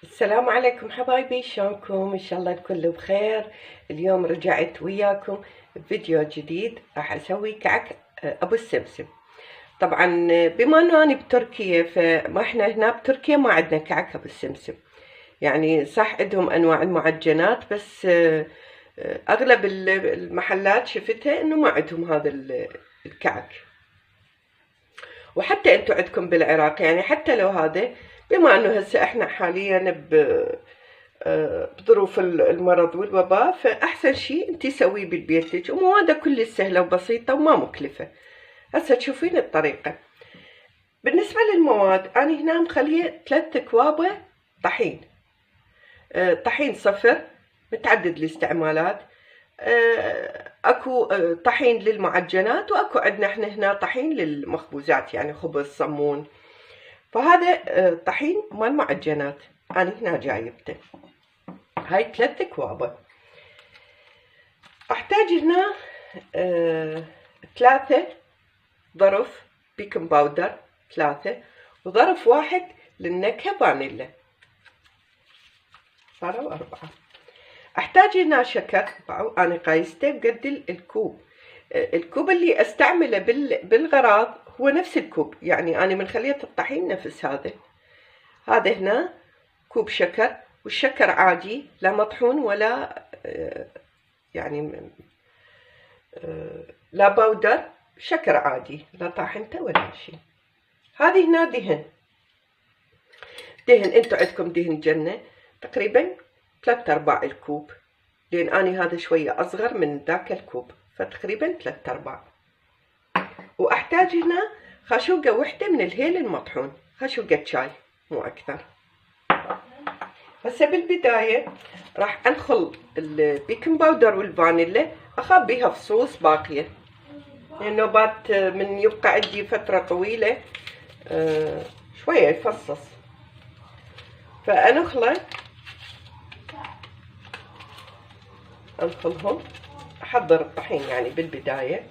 السلام عليكم حبايبي، شلونكم؟ ان شاء الله تكونوا بخير. اليوم رجعت وياكم بفيديو جديد. راح اسوي كعك ابو السمسم. طبعا بما انه انا بتركيا، فما احنا هنا بتركيا ما عندنا كعك ابو السمسم. يعني صح عندهم انواع المعجنات، بس اغلب المحلات شفتها انه ما عندهم هذا الكعك. وحتى انتم عندكم بالعراق، يعني حتى لو هذا، بما انه هسه احنا حاليا بظروف المرض والوباء، فاحسن شيء انتي سويه بالبيتك، ومواده كلش سهله وبسيطه وما مكلفه. هسه تشوفين الطريقه. بالنسبه للمواد، انا هنا مخليه 3 كوابه طحين. طحين صفر متعدد الاستعمالات. اكو طحين للمعجنات، واكو عندنا احنا هنا طحين للمخبوزات، يعني خبز صمون. فهذا طحين مال معجنات انا هنا جايبته. هاي 3 كوابه. احتاج هنا 3 ظرف بيكنج باودر، 3 وظرف واحد للنكهة فانيلا، صاروا 4. احتاج هنا شكر، انا قايسته بقد الكوب. الكوب اللي استعمله بالغراض هو نفس الكوب، يعني انا من خلية الطحين نفس هذا هنا كوب شكر. والشكر عادي، لا مطحون ولا يعني لا باودر، شكر عادي، لا طاحنته ولا شيء. هذه هنا دهن انتو عندكم دهن جنة تقريبا 3/4 الكوب، لان اني هذا شوية اصغر من ذاك الكوب، فتقريبا 3/4. واحتاج هنا خاشوقة وحدة من الهيل المطحون، خاشوقة شاي مو اكثر. هسه بالبداية راح انخل البيكنج باودر والفانيلا، اخاب بيها فصوص باقية، لانه بات من يبقى عندي فترة طويلة شوية يفصص. فانخله، انخلهم، احضر الطحين يعني بالبداية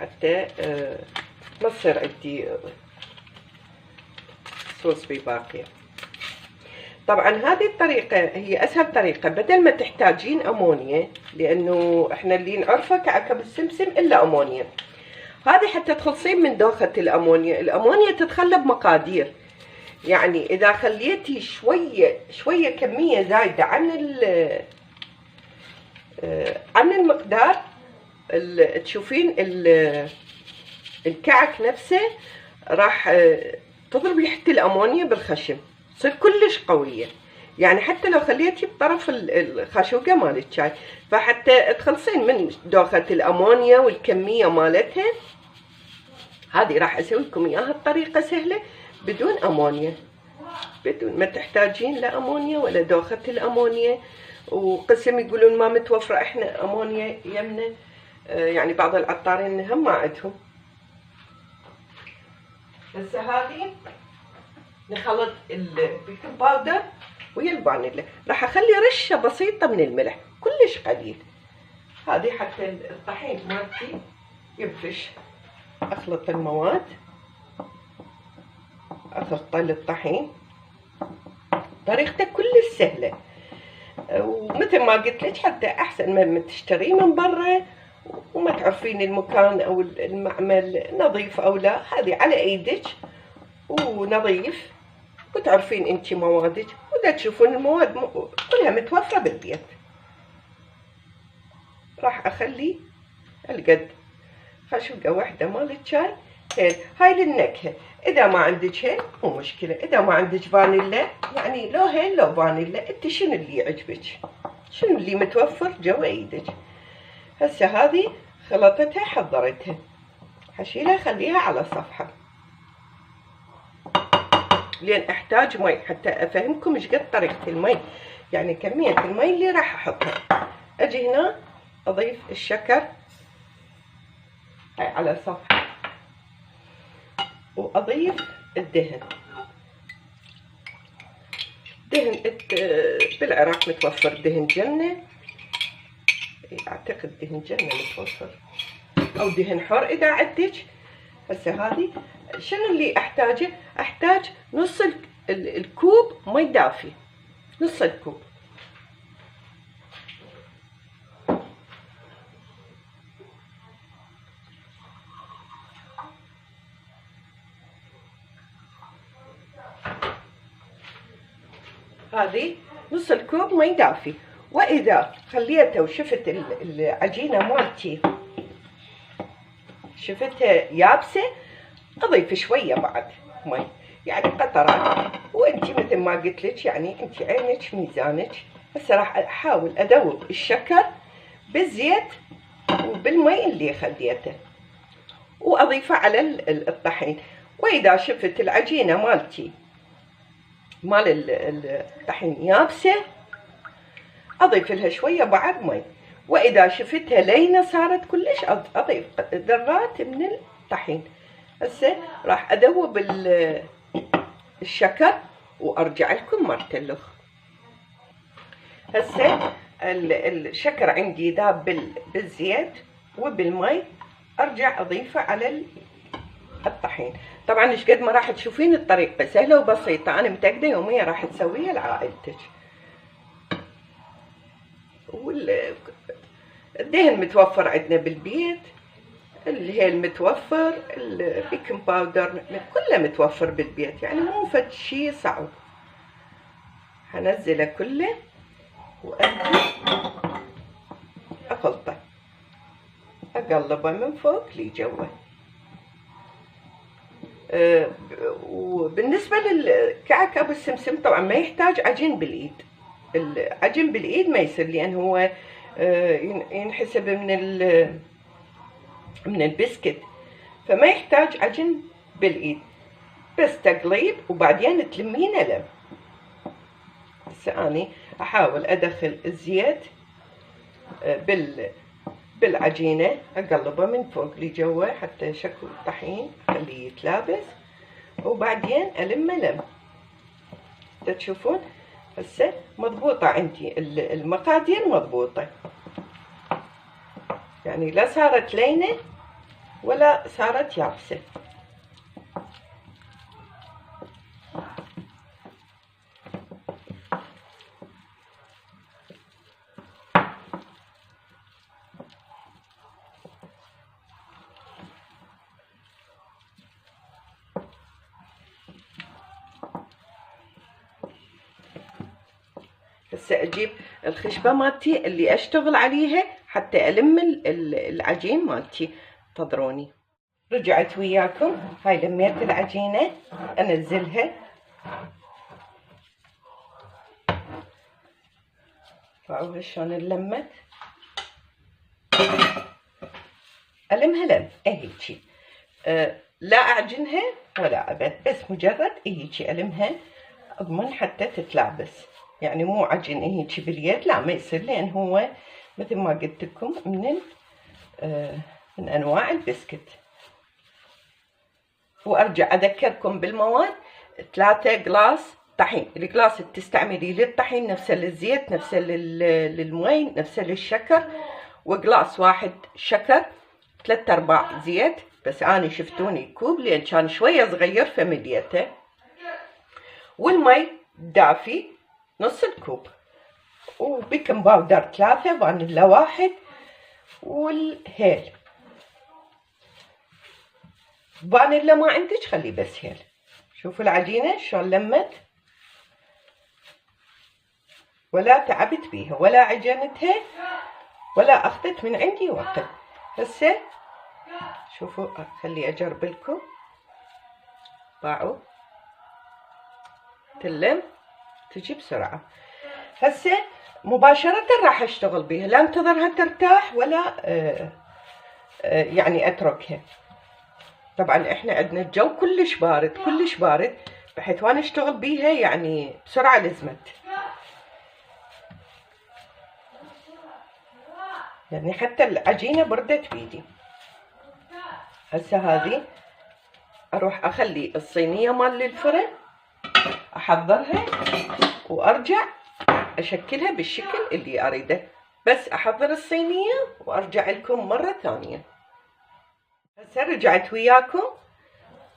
حتى ما تصير عندي صوص باقية. طبعا هذه الطريقة هي اسهل طريقة، بدل ما تحتاجين امونيا، لانه احنا اللي نعرفه كعك بالسمسم الا امونيا. هذه حتى تخلصين من دوخة الامونيا تتخلى بمقادير. يعني اذا خليتي شوية كمية زايدة عن المقدار، تشوفين الكعك نفسه راح تضربي حتى الامونيا بالخشم، تصير كلش قوية. يعني حتى لو خليتي بطرف الخاشوقة مال الشاي، فحتى تخلصين من دوخة الامونيا والكمية مالتها. هذه راح اسوي لكم اياها بطريقة سهلة بدون امونيا، بدون ما تحتاجين لا امونيا ولا دوخة الامونيا. وقسم يقولون ما متوفرة احنا امونيا يمنا، يعني بعض العطارين هم ما عندهم. هسه هذه نخلط البيكنج باودر ويا الفانيلا، راح اخلي رشه بسيطه من الملح كلش قليل، هذه حتى الطحين مالتي ينفش. اخلط المواد، اخلط الطحين، طريقته كلش سهله. ومثل ما قلت لك حتى احسن ما تشتريه من برا وما تعرفين المكان او المعمل نظيف او لا. هذه على ايدك ونظيف، وتعرفين انتي موادك، ودا تشوفون المواد كلها متوفرة بالبيت. راح اخلي القد خشوقة واحدة مال الشاي. هاي للنكهة. اذا ما عندك هيل مو مشكلة، اذا ما عندك فانيلا، يعني لو هيل لو فانيلا، انت شنو اللي يعجبك، شنو اللي متوفر جوا ايدك. هسه هذه خلطتها حضرتها، حشيلها خليها على صفحة، لين احتاج مي حتى افهمكم ايش قد طريقة المي، يعني كمية المي اللي راح احطها. اجي هنا اضيف الشكر هاي على صفحة، واضيف الدهن. بالعراق متوفر دهن جنة، اعتقد دهن جنة متوفر، او دهن حر اذا عندك. هسه هذه شنو اللي احتاجه؟ احتاج نص الكوب مي دافي، نص الكوب. هذه نص الكوب مي دافي. واذا خليته وشفت العجينه مالتي شفتها يابسه، اضيف شويه بعد مي، يعني قطرات. وانت مثل ما قلت لك، يعني انت عينك ميزانك. هسه راح احاول ادوب الشكر بالزيت وبالمي اللي خليته، واضيفه على الطحين. واذا شفت العجينه مالتي مال الطحين يابسه، اضيف لها شويه بعد مي. واذا شفتها لينه صارت كلش، اضيف ذرات من الطحين. هسه راح اذوب الشكر وارجع لكم مرة اخرى. هسه الشكر عندي ذاب بالزيت وبالمي، ارجع اضيفه على الطحين. طبعا ايش قد ما راح تشوفين الطريقه سهله وبسيطه، انا متاكده يوميا راح تسويها لعائلتك. الدهن متوفر عندنا بالبيت، الهيل متوفر، البيكنج باودر كله متوفر بالبيت، يعني مو فد شي صعب. هنزله كله اخلطه، اقلبه من فوق لجوا. وبالنسبه للكعك ابو السمسم طبعا ما يحتاج عجين بالايد. العجين بالايد ما يصير، لان هو ينحسب من البسكت، فما يحتاج عجن بالايد، بس تقليب وبعدين تلمينه لم. هسه اني احاول ادخل الزيت بالعجينه، اقلبه من فوق لجوا حتى شكل الطحين خليه يتلابس، وبعدين المه لم. تشوفون هسه مضبوطه عندي المقادير مضبوطه، يعني لا صارت لينه ولا صارت يابسه. هسه اجيب الخشبه مالتي اللي اشتغل عليها حتى الم العجين مالتي. انتظروني. رجعت وياكم، هاي لميت العجينه، انزلها. راعوها شلون انلمت، المها لم هيجي. لا اعجنها ولا ابد، بس مجرد هيجي المها، اضمن حتى تتلابس. يعني مو عجين هيجي باليد، لا ما يصير، لان هو مثل ما قلت لكم من انواع البسكت. وارجع اذكركم بالمواد: 3 قلاص طحين. القلاص اللي تستعملي للطحين نفسه للزيت، نفسه للمي، نفسه للشكر. وقلاص واحد شكر، 3/4 زيت، بس اني شفتوني كوب لان كان شويه صغير فمليته. والمي دافي نص الكوب، وبيكنج باودر 3، فانيلا 1، والهيل. فانيلا ما عندك خلي بس هيل. شوفوا العجينه شلون لمت، ولا تعبت بيها ولا عجنتها ولا اخذت من عندي وقت. هسه شوفوا، خلي اجرب لكم. باعوا تلم، تجي بسرعه. هسه مباشره راح اشتغل بيها، لا انتظرها ترتاح ولا يعني اتركها. طبعا احنا عندنا الجو كلش بارد كلش بارد، بحيث وانا اشتغل بيها يعني بسرعه لزمت، يعني حتى العجينه بردت بيدي. هسه هذه اروح اخلي الصينيه مال الفرن احضرها، وارجع اشكلها بالشكل اللي اريده. بس احضر الصينيه وارجع لكم مره ثانيه. هسه رجعت وياكم،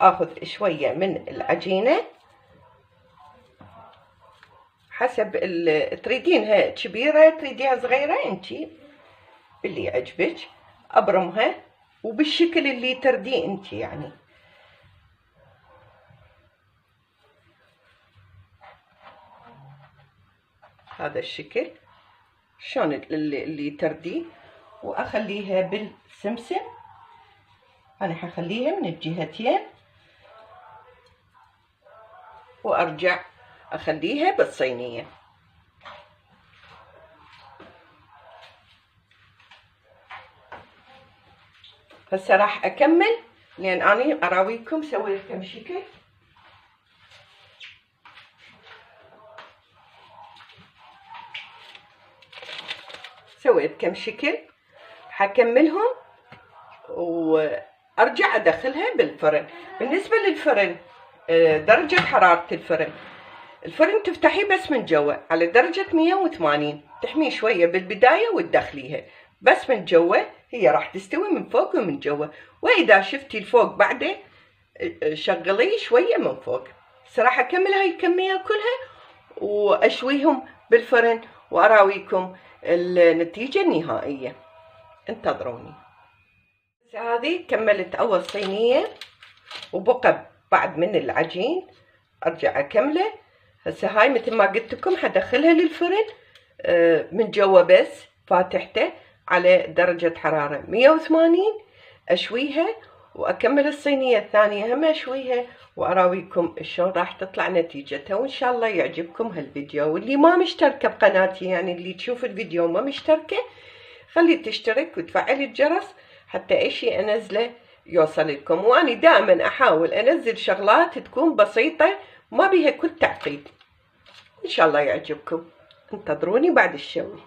اخذ شويه من العجينه حسب تريدينها كبيرة تريديها صغيرة انتي اللي يعجبك. ابرمها وبالشكل اللي ترديه انتي يعني. هذا الشكل شلون اللي ترديه. واخليها بالسمسم. انا حخليها من الجهتين وارجع اخليها بالصينية. هسه راح اكمل لان اني اراويكم سويت كم شكل. سويت كم شكل حكملهم وارجع ادخلها بالفرن. بالنسبة للفرن درجة حرارة الفرن تفتحيه بس من جوا على درجة 180. تحميه شوية بالبداية وتدخليها بس من جوا. هي راح تستوي من فوق ومن جوا. واذا شفتي الفوق بعده شغليه شوية من فوق. راح اكمل هاي الكمية كلها واشويهم بالفرن واراويكم النتيجة النهائية. انتظروني. هذه كملت اول صينية وبقى بعد من العجين ارجع اكمله. هسه هاي مثل ما قلت لكم حدخلها للفرن من جوا بس فاتحته على درجة حرارة 180. اشويها واكمل الصينية الثانية هم اشويها واراويكم شلون راح تطلع نتيجتها. وان شاء الله يعجبكم هالفيديو. واللي ما مشتركة بقناتي يعني اللي تشوف الفيديو ما مشتركة خلي تشترك وتفعل الجرس حتى اي شيء انزله يوصل لكم. واني دائما احاول انزل شغلات تكون بسيطة ما بيها كل تعقيد. ان شاء الله يعجبكم. انتظروني بعد الشوي.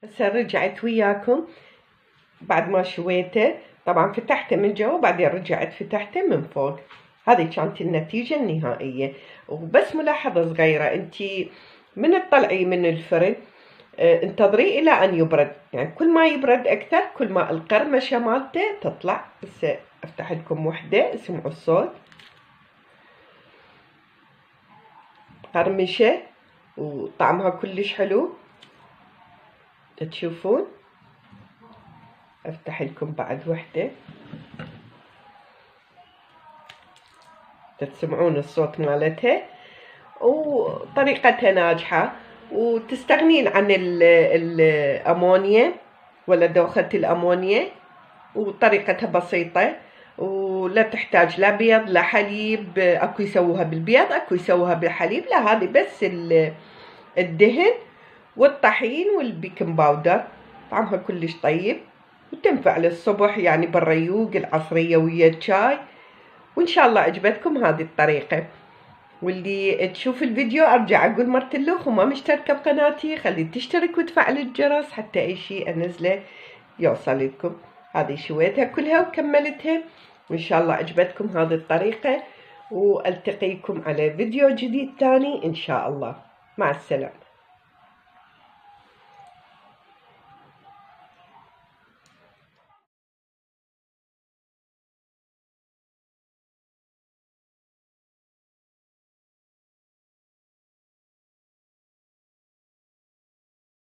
هسه رجعت وياكم بعد ما شويته. طبعا فتحته من جوا بعدين رجعت فتحته من فوق. هذه كانت النتيجة النهائية. وبس ملاحظة صغيرة انتي من تطلعي من الفرن انتظريه الى ان يبرد. يعني كل ما يبرد اكثر كل ما القرمشة مالته تطلع. هسه افتح لكم وحدة اسمعوا الصوت. قرمشة وطعمها كلش حلو تشوفون. افتح لكم بعد وحدة تسمعون الصوت مالتها. وطريقتها ناجحة وتستغنين عن الأمونيا ولا دوخة الأمونيا. وطريقتها بسيطة ولا تحتاج لا بيض لا حليب. اكو يسووها بالبيض اكو يسووها بالحليب. لا هذه بس الدهن والطحين والبيكنج باودر. طعمها كلش طيب وتنفع للصبح يعني بالريوق العصرية ويا الشاي. وان شاء الله عجبتكم هذه الطريقة. واللي تشوف الفيديو ارجع اقول مرتلوخ وما مشتركة بقناتي خلي تشترك وتفعل الجرس حتى اي شيء انزله يوصل لكم. هذه شويتها كلها وكملتها. وان شاء الله عجبتكم هذه الطريقة. والتقيكم على فيديو جديد ثاني ان شاء الله. مع السلامة.